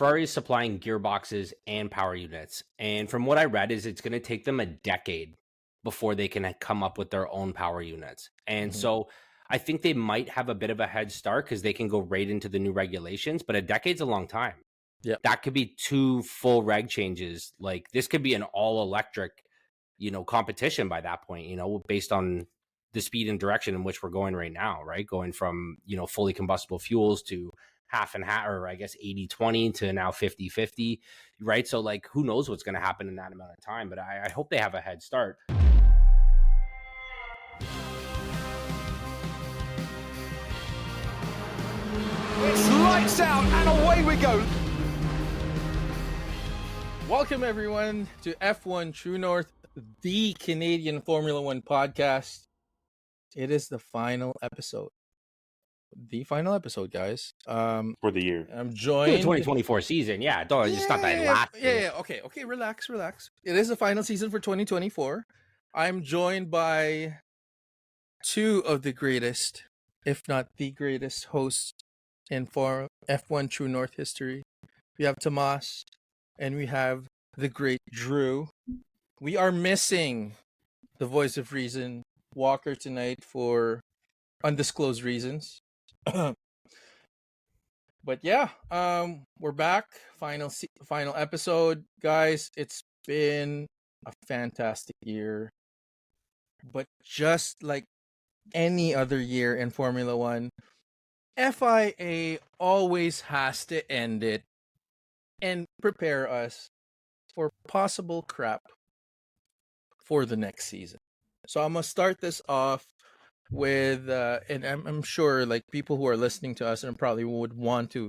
Ferrari is supplying gearboxes and power units. And from what I read is it's going to take them a decade before they can come up with their own power units. And so I think they might have a bit of a head start because they can go right into the new regulations, but a decade's a long time. Yeah. That could be 2 full reg changes. Like this could be an all electric, competition by that point, based on the speed and direction in which we're going right now, right? Going from, fully combustible fuels to half and half, or I guess 80-20 to now 50-50, right? So like, who knows what's going to happen in that amount of time, but I hope they have a head start. It's lights out and away we go. Welcome everyone to F1 True North, the Canadian Formula One podcast. It is the final episode. The final episode, guys. For the year. I'm The joined. 2024 season, yeah. It's not that last. Yeah. Okay. Relax. It is the final season for 2024. I'm joined by 2 of the greatest, if not the greatest, hosts in for F1 True North history. We have Tomas and we have the great Drew. We are missing the voice of reason, Walker, tonight for undisclosed reasons. But yeah, we're back. Final episode, guys. It's been a fantastic year, but just like any other year in Formula One, FIA always has to end it and prepare us for possible crap for the next season. So I'm gonna start this off with, and I'm sure like people who are listening to us and probably would want to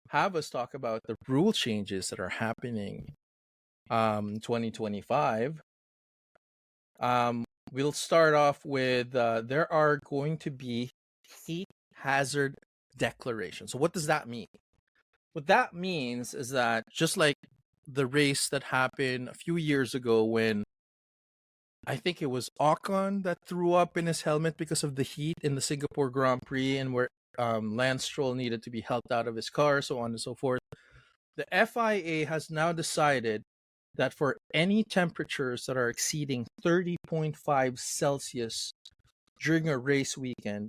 have us talk about the rule changes that are happening 2025. We'll start off with there are going to be heat hazard declarations. So what does that mean? What that means is that just like the race that happened a few years ago when I think it was Ocon that threw up in his helmet because of the heat in the Singapore Grand Prix, and where Lance Stroll needed to be helped out of his car, so on and so forth. The FIA has now decided that for any temperatures that are exceeding 30.5 Celsius during a race weekend,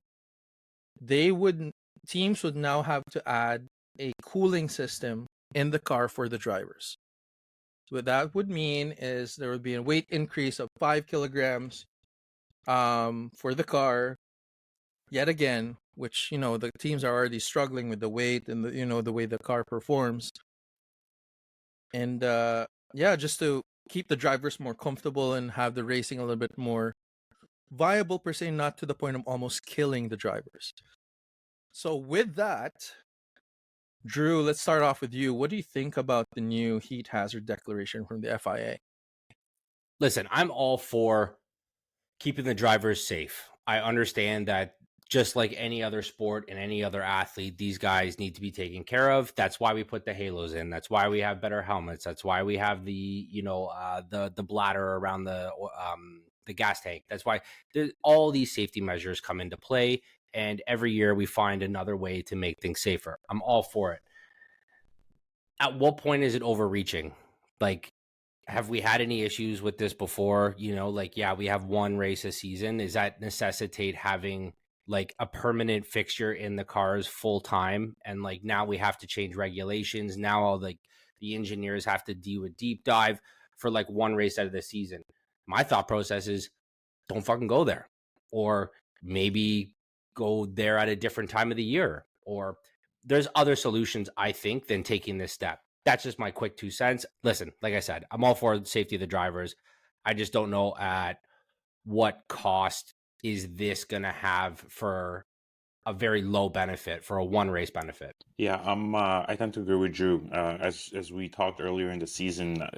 teams would now have to add a cooling system in the car for the drivers. So what that would mean is there would be a weight increase of 5 kilograms for the car, yet again, which, the teams are already struggling with the weight and the way the car performs. And just to keep the drivers more comfortable and have the racing a little bit more viable per se, not to the point of almost killing the drivers. So with that, Drew, let's start off with you. What do you think about the new heat hazard declaration from the FIA? Listen, I'm all for keeping the drivers safe. I understand that just like any other sport and any other athlete, these guys need to be taken care of. That's why we put the halos in. That's why we have better helmets. That's why we have the bladder around the gas tank. That's why all these safety measures come into play. And every year we find another way to make things safer. I'm all for it. At what point is it overreaching? Like, have we had any issues with this before? We have one race a season. Does that necessitate having like a permanent fixture in the cars full time? And like now we have to change regulations. Now all the engineers have to do a deep dive for like one race out of the season. My thought process is don't fucking go there. Or maybe go there at a different time of the year, or there's other solutions, I think, than taking this step. That's just my quick 2 cents. Listen, like I said, I'm all for the safety of the drivers. I just don't know at what cost is this going to have for a very low benefit, for a one race benefit. Yeah, I tend to agree with Drew. As we talked earlier in the season,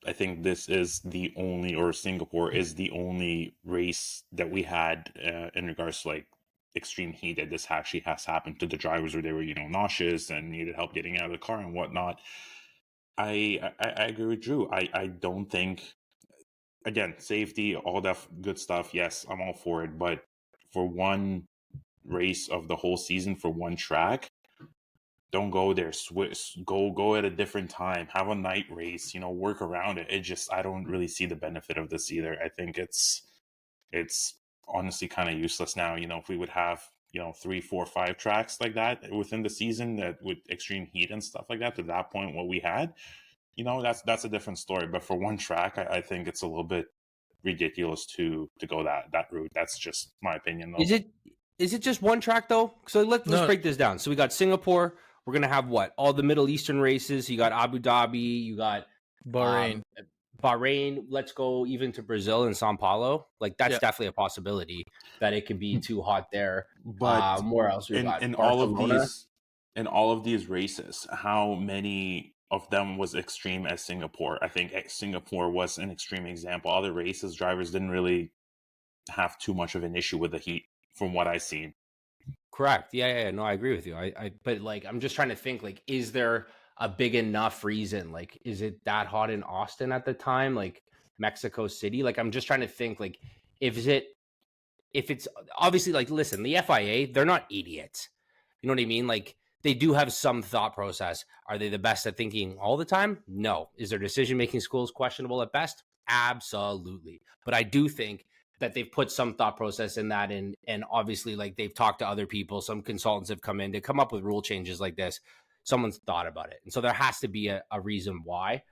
I think this is the only, or Singapore is the only race that we had in regards to like extreme heat that this actually has happened to the drivers, where they were nauseous and needed help getting out of the car and whatnot. I agree with Drew. I don't think, again, safety, all that good stuff, yes, I'm all for it, but for one race of the whole season for one track, don't go there. Switch, go at a different time. Have a night race. Work around it. I don't really see the benefit of this either. I think it's honestly kind of useless now. If we would have 3, 4, 5 tracks like that within the season, that with extreme heat and stuff like that, to that point what we had, that's a different story. But for one track, I think it's a little bit ridiculous to go that route. That's just my opinion, though. Is it just one track though? So let's break this down. So we got Singapore. We're gonna have what? All the Middle Eastern races. You got Abu Dhabi. You got Bahrain. Bahrain. Let's go even to Brazil and Sao Paulo. Like that's definitely a possibility that it could be too hot there. But where else we got? In all of these races, how many of them was extreme as Singapore? I think Singapore was an extreme example. Other races, drivers didn't really have too much of an issue with the heat, from what I've seen. Correct. Yeah. No, I agree with you. But like, I'm just trying to think, like, is there a big enough reason? Like, is it that hot in Austin at the time? Like Mexico City? Like, I'm just trying to think, like, if it's obviously, like, listen, the FIA, they're not idiots. You know what I mean? Like, they do have some thought process. Are they the best at thinking all the time? No. Is their decision-making skills questionable at best? Absolutely. But I do think that they've put some thought process in that, and obviously, like, they've talked to other people. Some consultants have come in to come up with rule changes like this. Someone's thought about it. And so there has to be a reason why.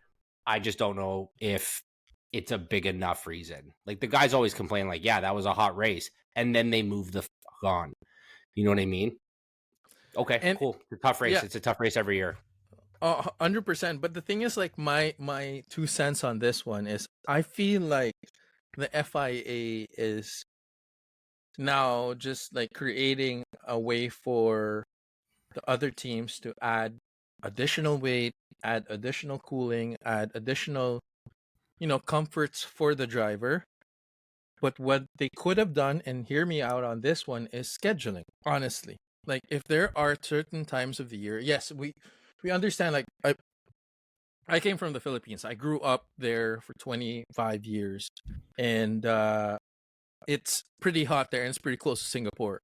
I just don't know if it's a big enough reason. Like, the guys always complain, like, yeah, that was a hot race. And then they move the fuck on. You know what I mean? Okay, cool. It's a tough race. Yeah. It's a tough race every year. 100%. But the thing is, like, my 2 cents on this one is, I feel like the FIA is now just like creating a way for the other teams to add additional weight, add additional cooling, add additional, comforts for the driver. But what they could have done, and hear me out on this one, is scheduling, honestly. Like, if there are certain times of the year, yes, we understand, like, I came from the Philippines. I grew up there for 25 years, and it's pretty hot there, and it's pretty close to Singapore.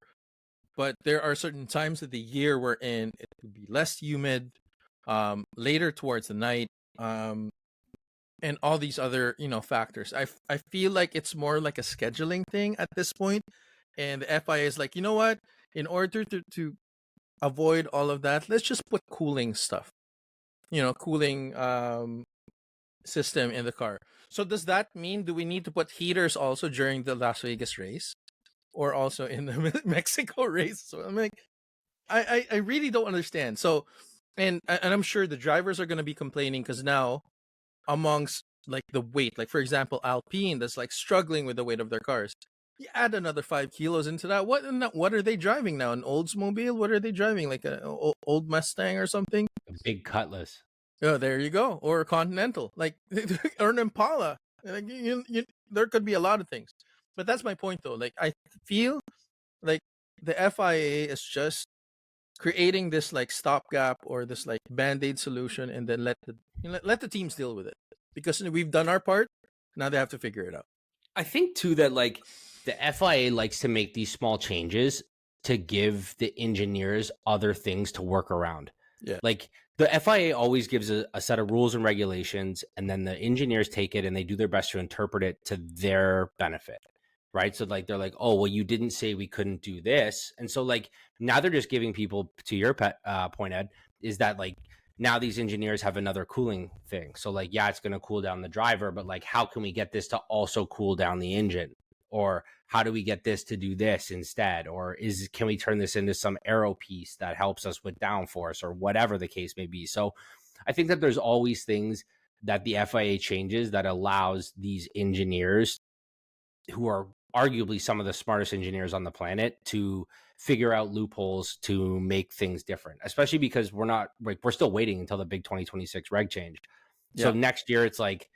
But there are certain times of the year wherein it would be less humid, later towards the night, and all these other, factors. I feel like it's more like a scheduling thing at this point, and the FIA is like, you know what? In order to avoid all of that, let's just put cooling stuff. Cooling system in the car. So does that mean, do we need to put heaters also during the Las Vegas race, or also in the Mexico race? So I'm like, I really don't understand. So, and I'm sure the drivers are going to be complaining, because now, amongst like the weight, like for example, Alpine, that's like struggling with the weight of their cars. You add another 5 kilos into that. What are they driving now? An Oldsmobile? What are they driving? Like an old Mustang or something? A big Cutlass. Oh, there you go. Or a Continental, like, or an Impala. Like, there could be a lot of things. But that's my point, though. Like, I feel like the FIA is just creating this like stopgap, or this like band-aid solution, and then let the teams deal with it, because we've done our part. Now they have to figure it out. I think too that like the FIA likes to make these small changes to give the engineers other things to work around. Yeah. Like, the FIA always gives a set of rules and regulations, and then the engineers take it and they do their best to interpret it to their benefit, right? So like, they're like, oh, well, you didn't say we couldn't do this. And so like, now they're just giving people, to your point, Ed, is that like, now these engineers have another cooling thing. So like, yeah, it's going to cool down the driver, but like, how can we get this to also cool down the engine? Or how do we get this to do this instead? Or can we turn this into some aero piece that helps us with downforce, or whatever the case may be? So I think that there's always things that the FIA changes that allows these engineers, who are arguably some of the smartest engineers on the planet, to figure out loopholes to make things different, especially because we're still waiting until the big 2026 reg change. Yeah. So next year it's like,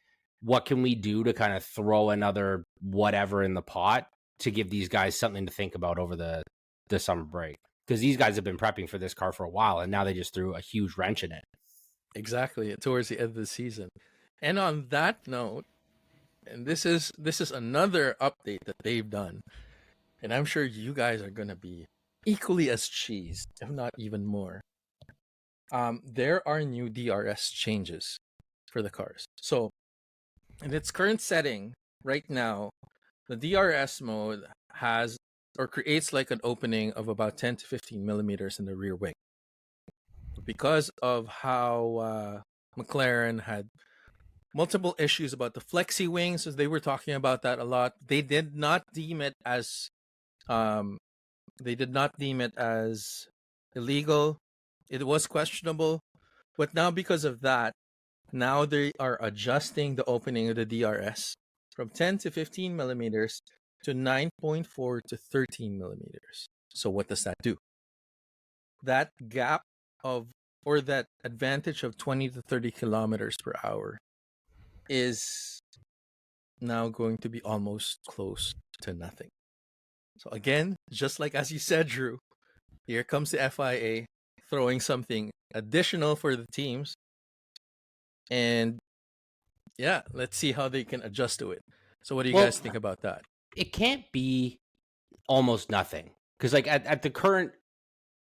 what can we do to kind of throw another whatever in the pot to give these guys something to think about over the summer break? Because these guys have been prepping for this car for a while, and now they just threw a huge wrench in it. Exactly, towards the end of the season. And on that note, and this is another update that they've done, and I'm sure you guys are going to be equally as cheesed, if not even more. there are new DRS changes for the cars. So in its current setting right now, the DRS mode has or creates like an opening of about 10 to 15 millimeters in the rear wing. Because of how McLaren had multiple issues about the flexi wings, as they were talking about that a lot, they did not deem it as illegal. It was questionable, but now because of that, now they are adjusting the opening of the DRS from 10 to 15 millimeters to 9.4 to 13 millimeters. So what does that do? That gap of, or that advantage of 20 to 30 kilometers per hour is now going to be almost close to nothing. So again, just like as you said, Drew, here comes the FIA throwing something additional for the teams. And yeah, let's see how they can adjust to it. So what do you guys think about that? It can't be almost nothing. Because like at the current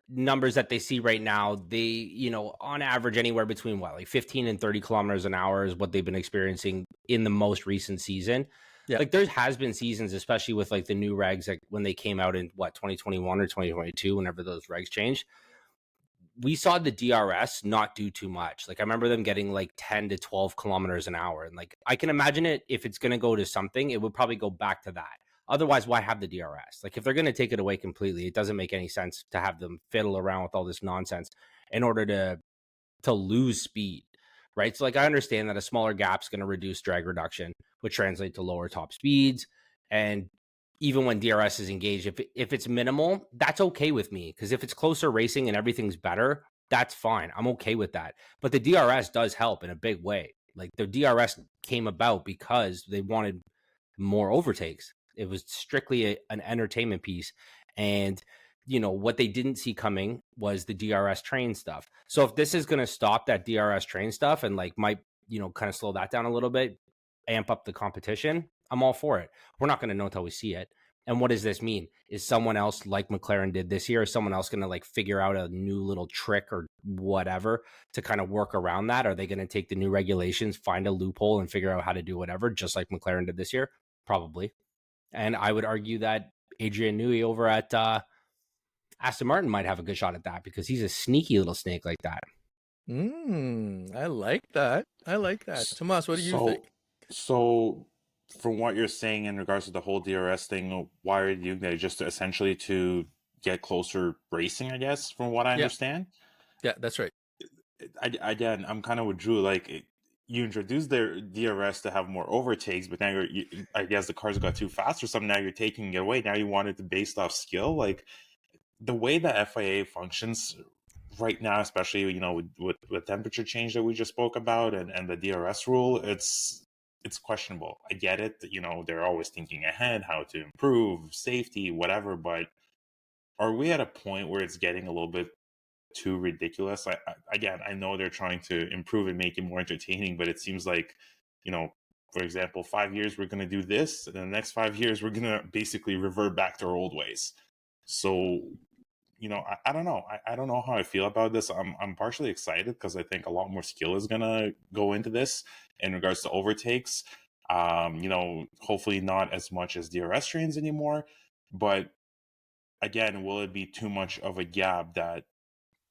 numbers that they see right now, they, on average anywhere between 15 and 30 kilometers an hour is what they've been experiencing in the most recent season. Yeah. Like there has been seasons, especially with like the new regs, like when they came out in 2021 or 2022, whenever those regs changed, we saw the DRS not do too much. Like I remember them getting like 10 to 12 kilometers an hour. And like, I can imagine it, if it's going to go to something, it would probably go back to that. Otherwise, why have the DRS? Like if they're going to take it away completely, it doesn't make any sense to have them fiddle around with all this nonsense in order to lose speed, right? So like I understand that a smaller gap is going to reduce drag reduction, which translates to lower top speeds. And even when DRS is engaged, if it's minimal, that's okay with me. Because if it's closer racing and everything's better, that's fine. I'm okay with that. But the DRS does help in a big way. Like the DRS came about because they wanted more overtakes. It was strictly an entertainment piece. And, what they didn't see coming was the DRS train stuff. So if this is going to stop that DRS train stuff and like might, kind of slow that down a little bit, amp up the competition, I'm all for it. We're not going to know until we see it. And what does this mean? Is someone else like McLaren did this year? Is someone else going to like figure out a new little trick or whatever to kind of work around that? Are they going to take the new regulations, find a loophole and figure out how to do whatever, just like McLaren did this year? Probably. And I would argue that Adrian Newey over at Aston Martin might have a good shot at that because he's a sneaky little snake like that. I like that. Tomas, what do you think? So from what you're saying in regards to the whole DRS thing, why are you doing that? Just essentially to get closer racing, I guess, from what I understand? Yeah, that's right. Again, I'm kind of with Drew. Like, you introduced their DRS to have more overtakes, but now I guess the cars got too fast or something. Now you're taking it away. Now you want it based off skill. Like, the way the FIA functions right now, especially, with temperature change that we just spoke about and the DRS rule, it's questionable. I get it. They're always thinking ahead, how to improve safety, whatever. But are we at a point where it's getting a little bit too ridiculous? I know they're trying to improve and make it more entertaining, but it seems like, for example, 5 years we're going to do this, and the next 5 years we're going to basically revert back to our old ways. So, I don't know. I don't know how I feel about this. I'm partially excited because I think a lot more skill is going to go into this in regards to overtakes. Hopefully not as much as DRS trains anymore. But again, will it be too much of a gap that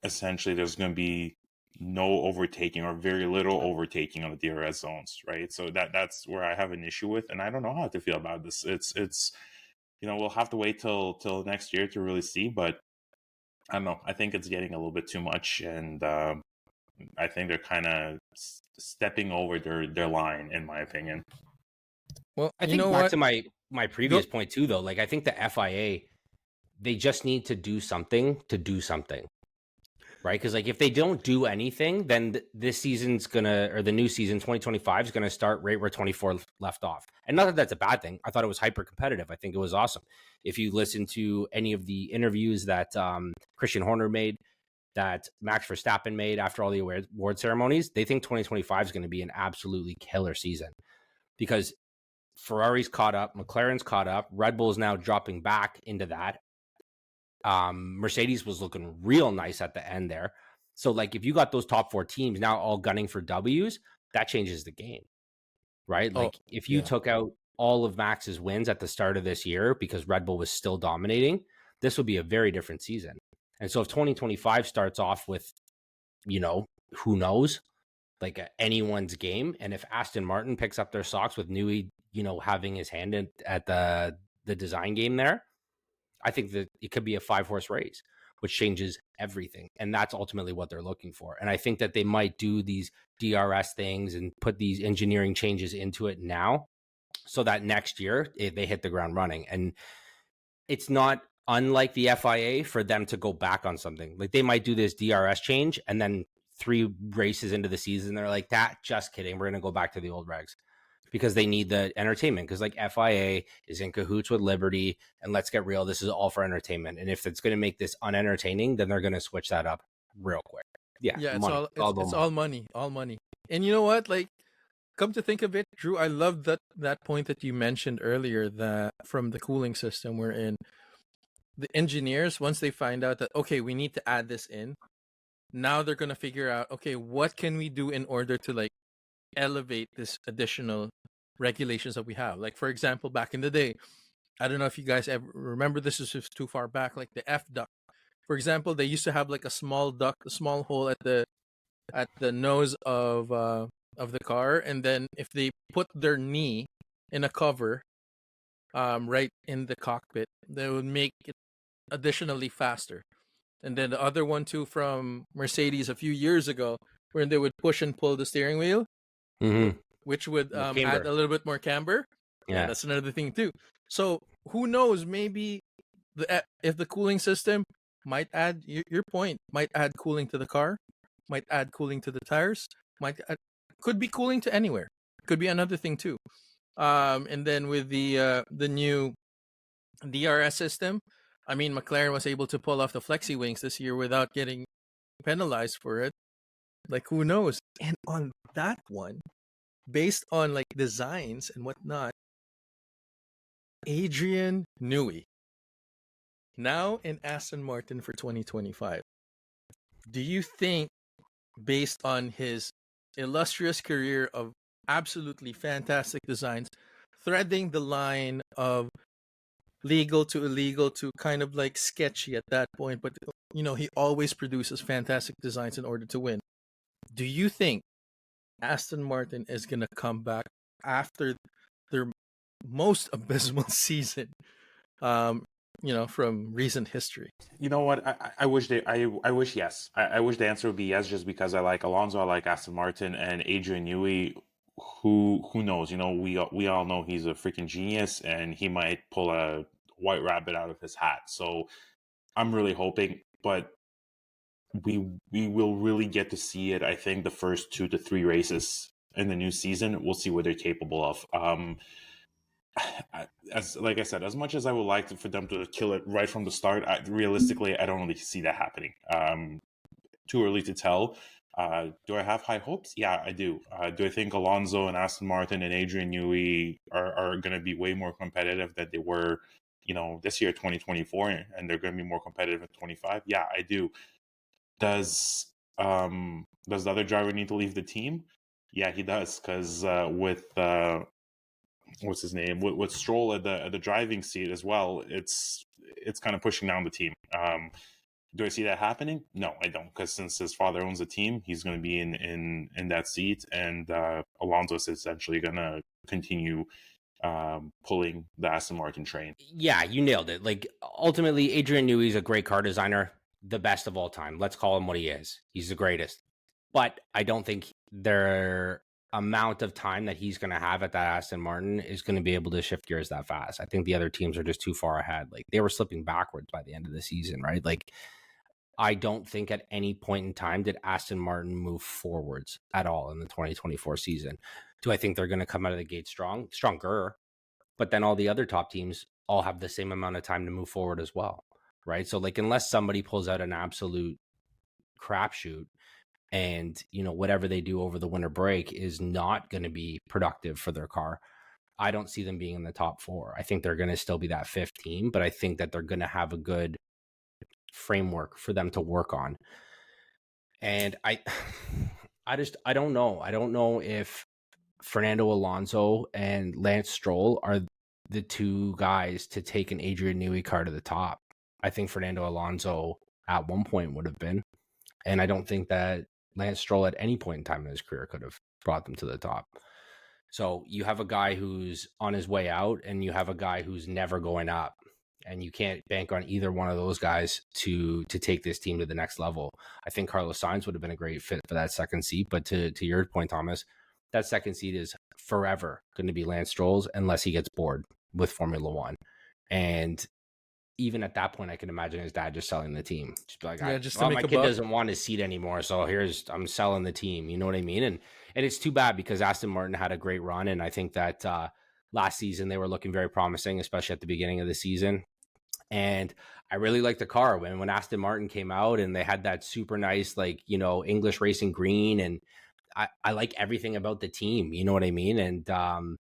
essentially there's going to be no overtaking or very little overtaking on the DRS zones, right? So that's where I have an issue with, and I don't know how to feel about this. It's we'll have to wait till next year to really see, but I don't know. I think it's getting a little bit too much, and I think they're kind of stepping over their line, in my opinion. Well, I think back to my previous point too, though. Like, I think the FIA, they just need to do something, right? Because like if they don't do anything, then this season's the new season 2025 is gonna start right where 24 left off. And not that that's a bad thing. I thought it was hyper competitive. I think it was awesome. If you listen to any of the interviews that Christian Horner made, that Max Verstappen made after all the award ceremonies, they think 2025 is going to be an absolutely killer season because Ferrari's caught up, McLaren's caught up, Red Bull's now dropping back into that. Mercedes was looking real nice at the end there. So like if you got those top 4 teams now all gunning for W's, that changes the game, right? Oh, Like if you yeah. took out all of Max's wins at the start of this year because Red Bull was still dominating, this would be a very different season. And so if 2025 starts off with, who knows, like anyone's game, and if Aston Martin picks up their socks with Newey, having his hand at the design game there, I think that it could be a 5-horse race, which changes everything. And that's ultimately what they're looking for. And I think that they might do these DRS things and put these engineering changes into it now so that next year they hit the ground running. And it's not unlike the FIA for them to go back on something. Like they might do this DRS change and then 3 races into the season, they're like, just kidding. We're going to go back to the old regs because they need the entertainment. Because like FIA is in cahoots with Liberty, and let's get real, this is all for entertainment. And if it's going to make this unentertaining, then they're going to switch that up real quick. Yeah, Yeah, money. it's all money, all money. And you know what? Like, come to think of it, Drew, I love that point that you mentioned earlier, that from the cooling system we're in, the engineers, once they find out that, okay, we need to add this in, now they're going to figure out, okay, what can we do in order to like elevate this additional regulations that we have? Like, for example, back in the day, I don't know if you guys ever remember, this is just too far back, like the F duct. For example, they used to have like a small duct, a small hole at the nose of the car, and then if they put their knee in a cover, right in the cockpit, they would make it additionally faster. And then the other one too from Mercedes a few years ago, where they would push and pull the steering wheel, which would add a little bit more camber. Yeah, that's another thing too. So who knows? Maybe if the cooling system might add your point, might add cooling to the car, might add cooling to the tires, could be cooling to anywhere. Could be another thing too. And then with the new DRS system, I mean, McLaren was able to pull off the flexi wings this year without getting penalized for it. Like, who knows? And on that one, based on like designs and whatnot, Adrian Newey, now in Aston Martin for 2025. Do you think, based on his illustrious career of absolutely fantastic designs, threading the line of legal to illegal to kind of like sketchy at that point, but he always produces fantastic designs in order to win, do you think Aston Martin is going to come back after their most abysmal season from recent history? You know what? I wish I wish yes. I wish the answer would be yes, just because I like Alonso, I like Aston Martin, and Adrian Newey. Who knows? We all know he's a freaking genius, and he might pull a white rabbit out of his hat. So I'm really hoping, but we will really get to see it. I think the first 2 to 3 races in the new season, we'll see what they're capable of. Like I said, as much as I would like for them to kill it right from the start, realistically, I don't really see that happening. Too early to tell. Do I have high hopes? Yeah, I do. Do I think Alonso and Aston Martin and Adrian Newey are going to be way more competitive than they were, this year, 2024, and they're going to be more competitive in 25? Yeah, I do. Does the other driver need to leave the team? Yeah, he does, because with what's his name, with Stroll at the driving seat as well, it's kind of pushing down the team. Do I see that happening? No, I don't, because since his father owns the team, he's going to be in that seat, and Alonso is essentially going to continue pulling the Aston Martin train. Yeah, you nailed it. Like, ultimately, Adrian Newey's a great car designer, the best of all time. Let's call him what he is. He's the greatest. But I don't think their amount of time that he's going to have at that Aston Martin is going to be able to shift gears that fast. I think the other teams are just too far ahead. Like, they were slipping backwards by the end of the season, right? Like, I don't think at any point in time did Aston Martin move forwards at all in the 2024 season. Do I think they're going to come out of the gate stronger? But then all the other top teams all have the same amount of time to move forward as well, right? So, like, unless somebody pulls out an absolute crapshoot, and whatever they do over the winter break is not going to be productive for their car, I don't see them being in the top 4. I think they're going to still be that 5th team, but I think that they're going to have a good framework for them to work on. And I don't know. I don't know if Fernando Alonso and Lance Stroll are the two guys to take an Adrian Newey car to the top. I think Fernando Alonso at one point would have been. And I don't think that Lance Stroll at any point in time in his career could have brought them to the top. So you have a guy who's on his way out and you have a guy who's never going up. And you can't bank on either one of those guys to take this team to the next level. I think Carlos Sainz would have been a great fit for that second seat. But to your point, Thomas, that second seat is forever going to be Lance Stroll's unless he gets bored with Formula One. And even at that point, I can imagine his dad just selling the team. Just be like, my kid doesn't want his seat anymore, so I'm selling the team. You know what I mean? And it's too bad because Aston Martin had a great run, and I think that last season they were looking very promising, especially at the beginning of the season. And I really liked the car when Aston Martin came out and they had that super nice, English racing green. And I like everything about the team. You know what I mean? And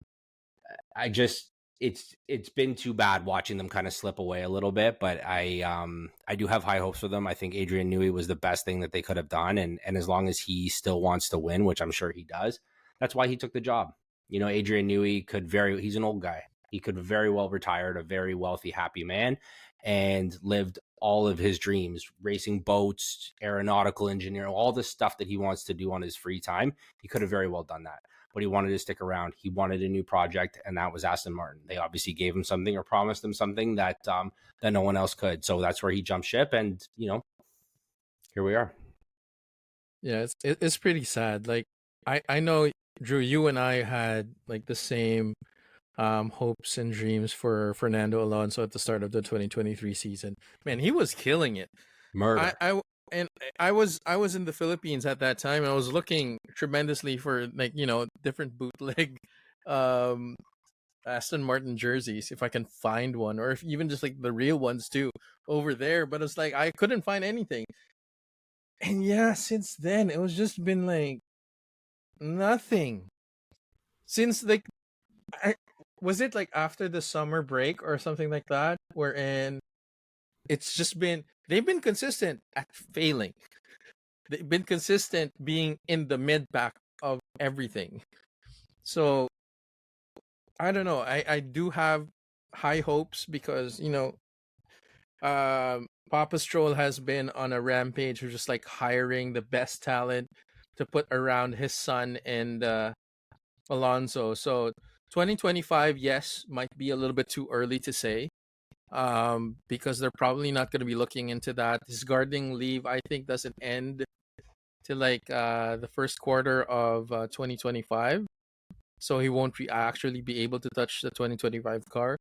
it's been too bad watching them kind of slip away a little bit, but I do have high hopes for them. I think Adrian Newey was the best thing that they could have done. And as long as he still wants to win, which I'm sure he does, that's why he took the job. Adrian Newey he's an old guy. He could have very well retired, a very wealthy, happy man, and lived all of his dreams, racing boats, aeronautical engineering, all the stuff that he wants to do on his free time. He could have very well done that, but he wanted to stick around. He wanted a new project, and that was Aston Martin. They obviously gave him something or promised him something that no one else could. So that's where he jumped ship, and here we are. Yeah, it's pretty sad. Like I know, Drew, you and I had like the same hopes and dreams for Fernando Alonso at the start of the 2023 season. Man, he was killing it. Murder. I was in the Philippines at that time, and I was looking tremendously for different bootleg Aston Martin jerseys, if I can find one, or if even just like the real ones too over there. But it's like I couldn't find anything. And yeah, since then it was just been like nothing. Since was it like after the summer break or something like that, wherein it's just been they've been consistent at failing. They've been consistent being in the mid pack of everything. So I don't know. I do have high hopes because Papa Stroll has been on a rampage of just like hiring the best talent to put around his son and Alonso. So 2025, yes, might be a little bit too early to say, because they're probably not going to be looking into that. His gardening leave, I think, doesn't end till like the first quarter of 2025, so he won't actually be able to touch the 2025 car.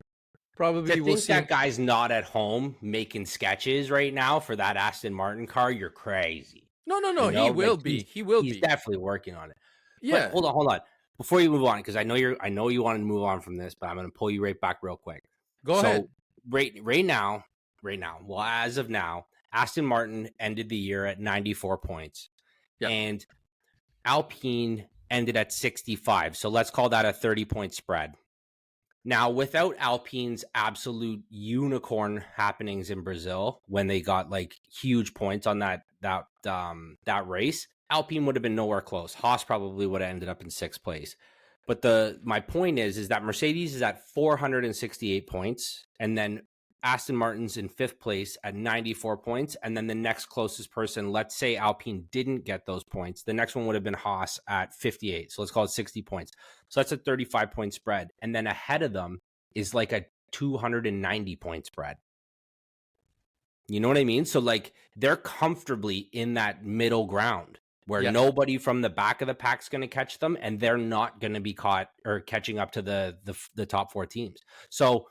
Probably to think that guy's not at home making sketches right now for that Aston Martin car, you're crazy. No, he will be. He's definitely working on it. Yeah. But hold on. Before you move on, because I know you want to move on from this, but I'm going to pull you right back real quick. Go ahead. Right now, well, as of now, Aston Martin ended the year at 94 points. Yep. And Alpine ended at 65. So let's call that a 30-point spread. Now, without Alpine's absolute unicorn happenings in Brazil, when they got like huge points on that race, Alpine would have been nowhere close. Haas probably would have ended up in 6th place. But my point is that Mercedes is at 468 points, and then Aston Martin's in 5th place at 94 points, and then the next closest person, let's say Alpine didn't get those points, the next one would have been Haas at 58. So let's call it 60 points. So that's a 35-point spread. And then ahead of them is like a 290-point spread. You know what I mean? So like they're comfortably in that middle ground where nobody from the back of the pack's going to catch them, and they're not going to be caught or catching up to the top 4 teams. So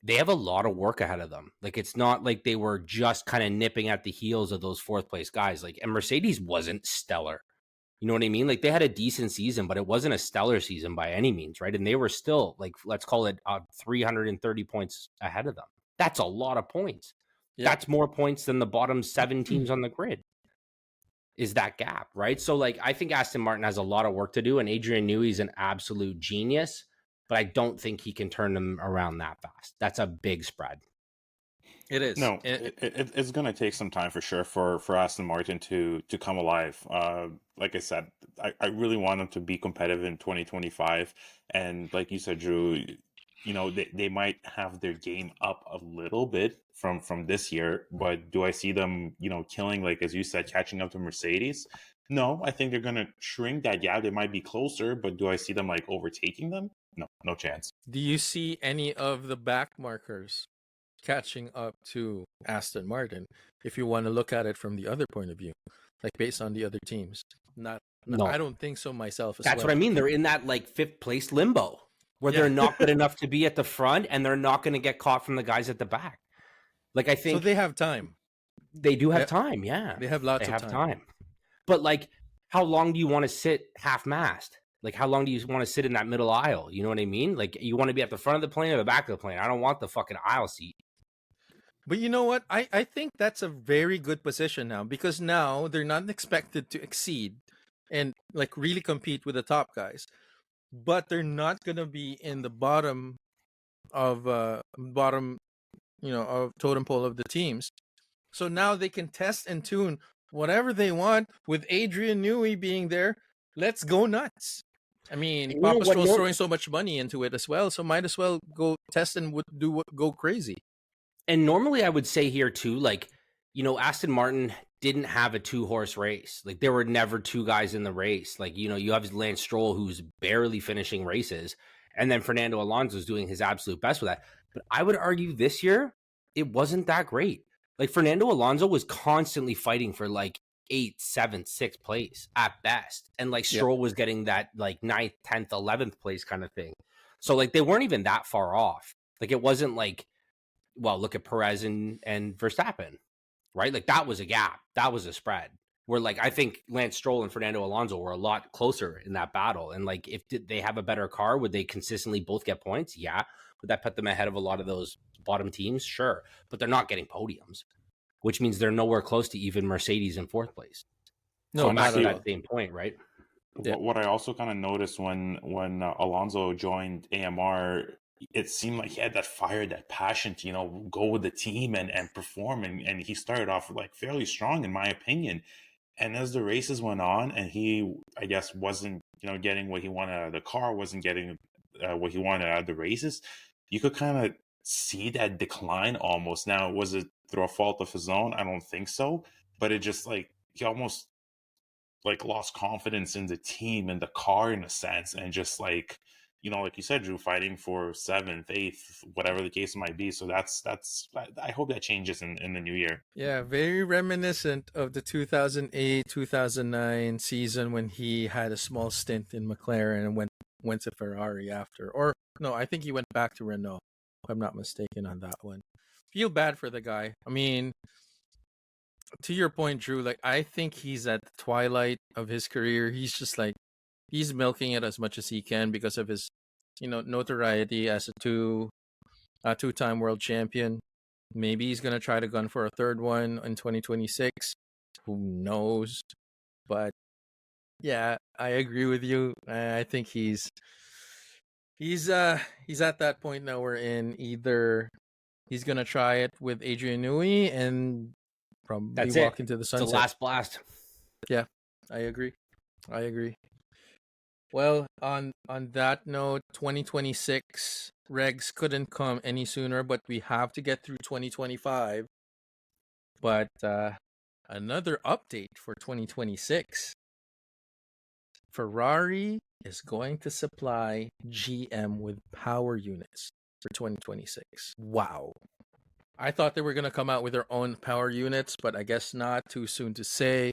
they have a lot of work ahead of them. Like, it's not like they were just kind of nipping at the heels of those 4th place guys. Like, and Mercedes wasn't stellar. You know what I mean? Like, they had a decent season, but it wasn't a stellar season by any means, right? And they were still, like, let's call it 330 points ahead of them. That's a lot of points. Yeah. That's more points than the bottom 7 teams on the grid. Is that gap, right? So, like, I think Aston Martin has a lot of work to do, and Adrian Newey's an absolute genius, but I don't think he can turn them around that fast. That's a big spread. It is. No, it's going to take some time for sure for Aston Martin to come alive. Like I said, I really want them to be competitive in 2025. And like you said, Drew, they might have their game up a little bit from this year, but do I see them, killing, like as you said, catching up to Mercedes? No, I think they're going to shrink that gap. They might be closer, but do I see them like overtaking them? No, no chance. Do you see any of the back markers catching up to Aston Martin if you want to look at it from the other point of view, like based on the other teams? No. I don't think so myself as That's well. what I mean. They're in that like 5th place limbo where they're not good enough to be at the front and they're not going to get caught from the guys at the back. Like I think so they have time. They do have time, yeah. They have lots of time. But like, how long do you want to sit half-mast? Like, how long do you want to sit in that middle aisle? You know what I mean? Like, you want to be at the front of the plane or the back of the plane. I don't want the fucking aisle seat. But you know what? I think that's a very good position now, because now they're not expected to exceed and like really compete with the top guys, but they're not going to be in the bottom of of totem pole of the teams. So now they can test and tune whatever they want with Adrian Newey being there. Let's go nuts. I mean, Papa Stroll's throwing so much money into it as well, so might as well go test and go crazy. And normally I would say here too, like, Aston Martin didn't have a 2-horse race. Like, there were never 2 guys in the race. Like, you have Lance Stroll, who's barely finishing races, and then Fernando Alonso's doing his absolute best with that. But I would argue this year, it wasn't that great. Like, Fernando Alonso was constantly fighting for like 8th, 7th, 6th place at best. And like Stroll was getting that like 9th, 10th, 11th place kind of thing. So like they weren't even that far off. Like, it wasn't like, well, look at Perez and Verstappen, right? Like, that was a gap. That was a spread. Where like, I think Lance Stroll and Fernando Alonso were a lot closer in that battle. And like, if they have a better car, would they consistently both get points? Yeah. Would that put them ahead of a lot of those bottom teams? Sure. But they're not getting podiums, which means they're nowhere close to even Mercedes in 4th place. No, so back to that same point, right? Yeah. What I also kind of noticed when Alonso joined AMR, it seemed like he had that fire, that passion to, go with the team and perform. And he started off like fairly strong, in my opinion. And as the races went on and he, I guess, wasn't, getting what he wanted out of the car, wasn't getting what he wanted out of the races, you could kind of see that decline almost. Now, was it through a fault of his own? I don't think so. But it just like, he almost like lost confidence in the team and the car in a sense. And just like, like you said, Drew, fighting for 7th, 8th, whatever the case might be. So that's I hope that changes in the new year. Yeah, very reminiscent of the 2008, 2009 season when he had a small stint in McLaren and went to Ferrari after. Or no, I think he went back to Renault, if I'm not mistaken on that one. Feel bad for the guy. I mean, to your point, Drew, like, I think he's at the twilight of his career. He's just like, he's milking it as much as he can because of his, notoriety as a two-time world champion. Maybe he's going to try to gun for a 3rd one in 2026. Who knows? But yeah, I agree with you. I think he's at that point now we're in. Either he's going to try it with Adrian Newey and probably walk into the sunset. It's the last blast. Yeah, I agree. Well, on that note, 2026 regs couldn't come any sooner, but we have to get through 2025. But another update for 2026. Ferrari is going to supply GM with power units for 2026. Wow. I thought they were going to come out with their own power units, but I guess not. Too soon to say.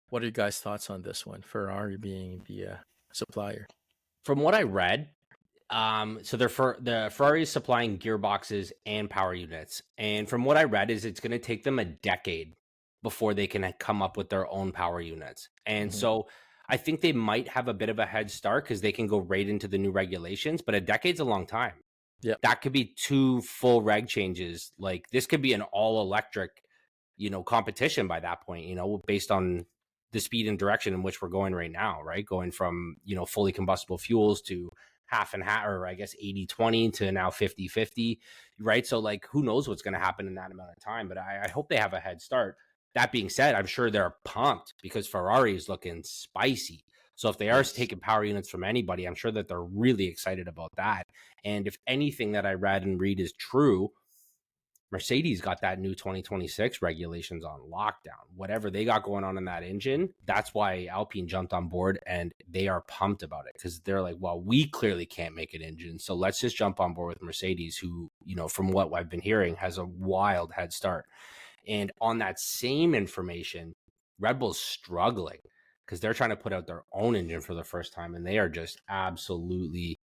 What are you guys' thoughts on this one? Ferrari being the supplier. From what I read, so the Ferrari is supplying gearboxes and power units, and from what I read is it's going to take them a decade before they can come up with their own power units. And so I think they might have a bit of a head start because they can go right into the new regulations, but a decade's a long time. Yeah, that could be 2 full reg changes. Like, this could be an all electric, competition by that point, based on the speed and direction in which we're going right now, right? Going from, fully combustible fuels to half and half, or I guess 80-20 to now 50-50, right? So like, who knows what's going to happen in that amount of time, but I hope they have a head start. That being said, I'm sure they're pumped because Ferrari is looking spicy. So if they are taking power units from anybody, I'm sure that they're really excited about that. And if anything that I read and read is true, Mercedes got that new 2026 regulations on lockdown. Whatever they got going on in that engine, that's why Alpine jumped on board, and they are pumped about it because they're like, well, we clearly can't make an engine, so let's just jump on board with Mercedes, who, you know, from what I've been hearing, has a wild head start. And on that same information, Red Bull's struggling because they're trying to put out their own engine for the first time, and they are just absolutely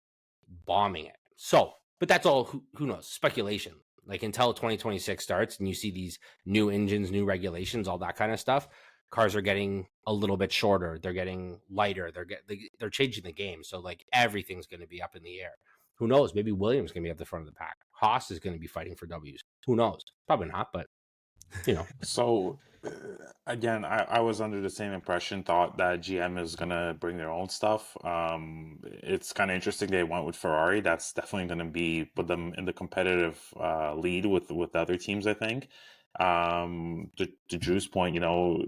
bombing it. So, but that's all, who knows, speculation. Like until 2026 starts and you see these new engines, new regulations, all that kind of stuff, cars are getting a little bit shorter. They're getting lighter. They're changing the game. So like everything's going to be up in the air. Who knows? Maybe Williams is going to be at the front of the pack. Haas is going to be fighting for W's. Who knows? Probably not, but you know. So again, I was under the same impression, thought that GM is gonna bring their own stuff. It's kind of interesting they went with Ferrari. That's definitely gonna be put them in the competitive lead with other teams, I think. To Drew's point, you know,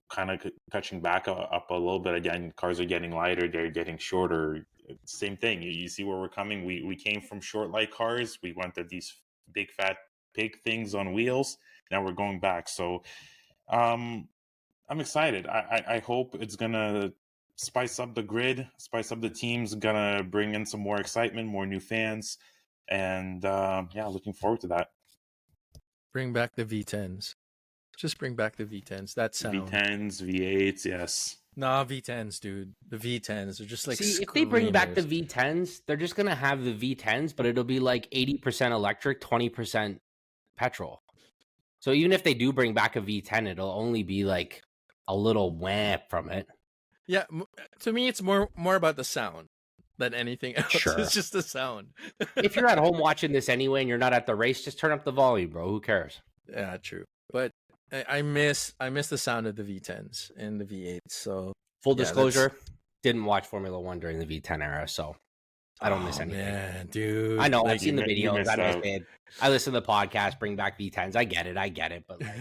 kind of touching back up a little bit again, cars are getting lighter, they're getting shorter. Same thing. You see where we're coming. We came from short light cars. We went to these big fat pig things on wheels. Now we're going back. So I'm excited. I hope it's gonna spice up the grid, spice up the teams, gonna bring in some more excitement, more new fans, and yeah, looking forward to that. Bring back the V10s. Just bring back the V10s. That sound. V10s, V8s, yes. Nah, V10s, dude. The V10s are just like. See, if they bring back the screamers. V10s, they're just gonna have the V10s, but it'll be like 80% electric, 20% petrol. So even if they do bring back a V10, it'll only be like a little whamp from it. Yeah, to me, it's more about the sound than anything else. Sure. It's just the sound. If you're at home watching this anyway and you're not at the race, just turn up the volume, bro. Who cares? Yeah, true. But I miss the sound of the V10s and the V8s. So full disclosure, didn't watch Formula One during the V10 era, so I don't miss anything. Man, dude. I know. Like, I've seen the videos. I listen to the podcast, bring back V10s. I get it. But like,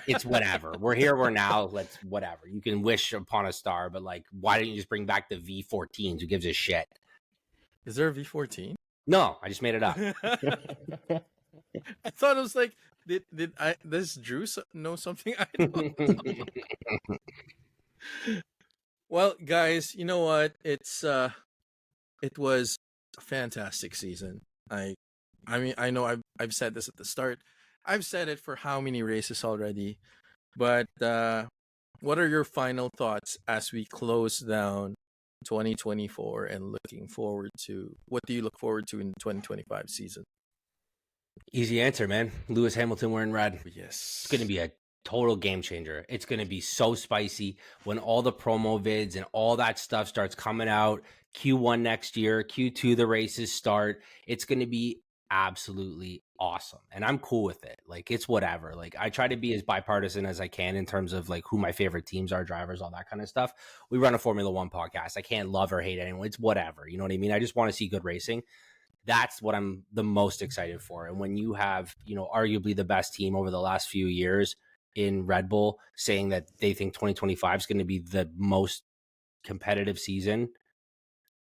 it's whatever. We're here. We're now. Let's whatever. You can wish upon a star, but like, why didn't you just bring back the V14s? Who gives a shit? Is there a V14? No, I just made it up. I thought it was like, does Drew know something I don't know? Well, guys, you know what? It was a fantastic season. I mean, I know I've said this at the start. I've said it for how many races already, but what are your final thoughts as we close down 2024 and looking forward to, what do you look forward to in the 2025 season? Easy answer, man. Lewis Hamilton wearing red. Yes. It's going to be a total game changer. It's going to be so spicy when all the promo vids and all that stuff starts coming out. Q1 next year, Q2, the races start. It's going to be absolutely awesome. And I'm cool with it. Like, it's whatever. Like, I try to be as bipartisan as I can in terms of like who my favorite teams are, drivers, all that kind of stuff. We run a Formula One podcast. I can't love or hate anyone. It's whatever. You know what I mean? I just want to see good racing. That's what I'm the most excited for. And when you have, you know, arguably the best team over the last few years in Red Bull saying that they think 2025 is going to be the most competitive season,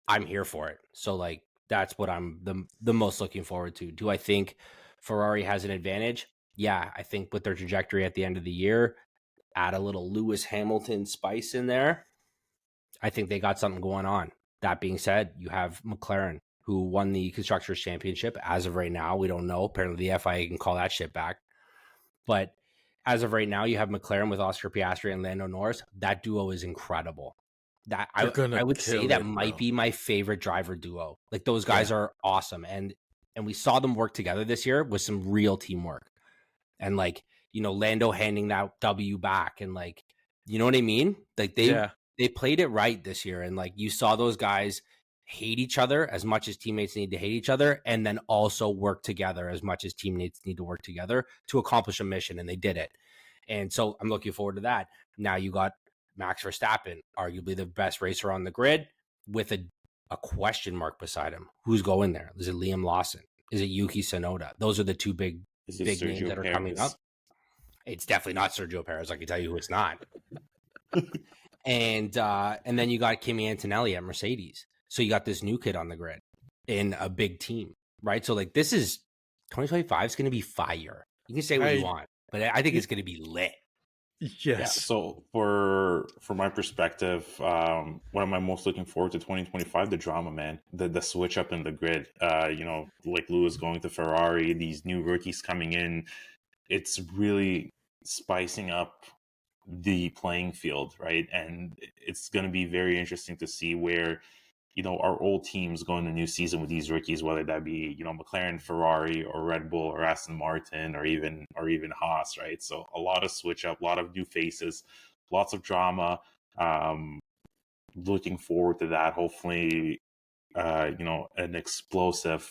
I'm here for it. So like, that's what I'm the most looking forward to. Do I think Ferrari has an advantage? Yeah, I think with their trajectory at the end of the year, add a little Lewis Hamilton spice in there, I think they got something going on. That being said, you have McLaren, who won the Constructors' Championship. As of right now, we don't know. Apparently the FIA can call that shit back. But as of right now, you have McLaren with Oscar Piastri and Lando Norris. That duo is incredible. That I would say that might be my favorite driver duo. Like, those guys are awesome. And we saw them work together this year with some real teamwork. And like, you know, Lando handing that W back and like, you know what I mean? Like they played it right this year. And like, you saw those guys hate each other as much as teammates need to hate each other, and then also work together as much as teammates need to work together to accomplish a mission. And they did it. And so I'm looking forward to that. Now you got Max Verstappen, arguably the best racer on the grid, with a a question mark beside him. Who's going there? Is it Liam Lawson? Is it Yuki Tsunoda? Those are the two big names that are coming up. It's definitely not Sergio Perez. I can tell you who it's not. And then you got Kimi Antonelli at Mercedes. So you got this new kid on the grid in a big team, right? So like this is 2025 is going to be fire. You can say what you want, but I think it's going to be lit. Yes. Yeah, so for my perspective, what am I most looking forward to 2025? The drama, man. The switch up in the grid. Like Lewis going to Ferrari, these new rookies coming in. It's really spicing up the playing field, right? And it's going to be very interesting to see where, our old teams go in the new season with these rookies, whether that be, McLaren, Ferrari, or Red Bull, or Aston Martin, or even Haas, right? So a lot of switch up, a lot of new faces, lots of drama. Looking forward to that. Hopefully, an explosive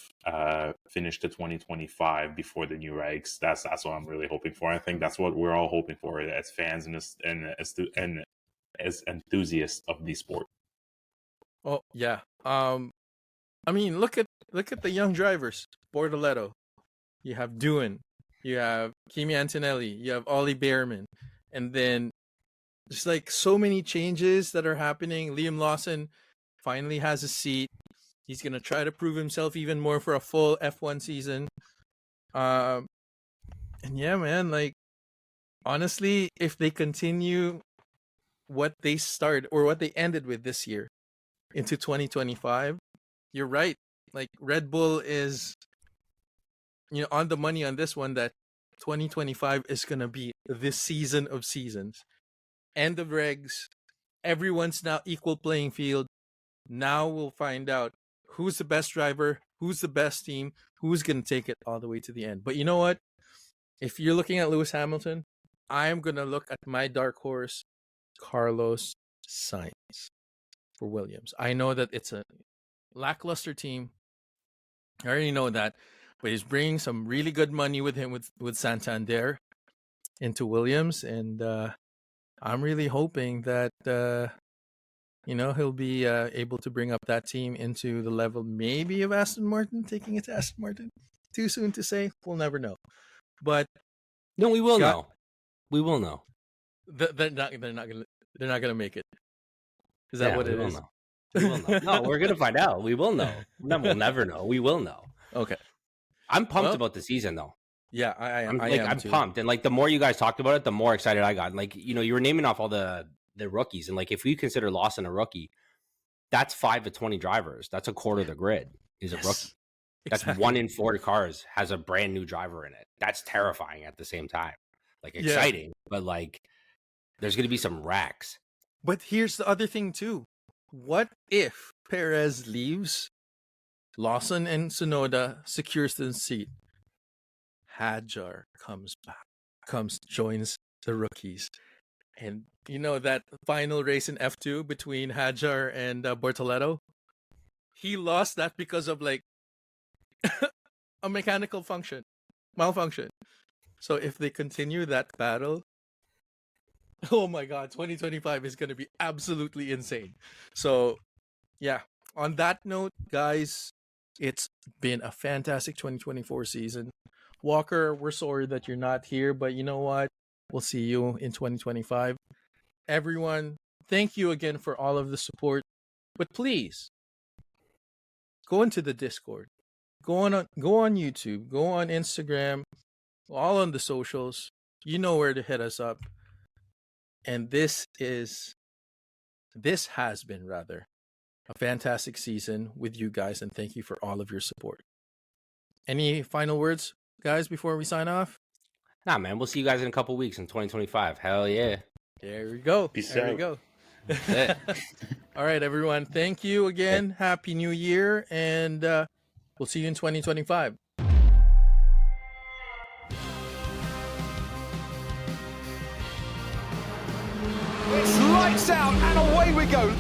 finish to 2025 before the new regs. That's what I'm really hoping for. I think that's what we're all hoping for as fans and as enthusiasts of the sport. Oh yeah. I mean, look at the young drivers. Bortoleto. You have Doohan. You have Kimi Antonelli. You have Ollie Behrman. And then there's like so many changes that are happening. Liam Lawson finally has a seat. He's gonna try to prove himself even more for a full F1 season. And yeah, man, like honestly, if they continue what they started or what they ended with this year into 2025, you're right. Like Red Bull is, on the money on this one that 2025 is gonna be this season of seasons. End of regs. Everyone's now equal playing field. Now we'll find out who's the best driver, who's the best team, who's going to take it all the way to the end. But you know what? If you're looking at Lewis Hamilton, I'm going to look at my dark horse, Carlos Sainz, for Williams. I know that it's a lackluster team. I already know that. But he's bringing some really good money with him with Santander into Williams. And I'm really hoping that he'll be able to bring up that team into the level maybe of Aston Martin, taking it to Aston Martin. Too soon to say. We'll never know. But no, we will know. We will know. They're not gonna make it. Is that what it is? Know. We will know. No, we're gonna find out. We will know. No, we'll never know. We will know. Okay. I'm pumped about the season though. Yeah, I'm pumped. And like the more you guys talked about it, the more excited I got. And like, you were naming off all the rookies. And like, if we consider Lawson a rookie, that's 5 to 20 drivers. That's a quarter of the grid is a rookie. That's exactly. 1 in 4 cars has a brand new driver in it. That's terrifying at the same time. Like exciting, but like there's going to be some racks. But here's the other thing too. What if Perez leaves, Lawson and Tsunoda secures the seat, Hadjar joins the rookies, and that final race in F2 between Hadjar and Bortoleto, he lost that because of like a mechanical malfunction. So if they continue that battle, oh my God, 2025 is going to be absolutely insane. So yeah, on that note, guys, it's been a fantastic 2024 season. Walker, we're sorry that you're not here, but you know what? We'll see you in 2025. Everyone, thank you again for all of the support. But please, go into the Discord. Go on YouTube. Go on Instagram. All on the socials. You know where to hit us up. And this has been a fantastic season with you guys, and thank you for all of your support. Any final words, guys, before we sign off? Nah, man, we'll see you guys in a couple weeks in 2025. Hell yeah. There we go. Peace there out. We go. All right, everyone. Thank you again. Happy New Year, and we'll see you in 2025. It's lights out and away we go.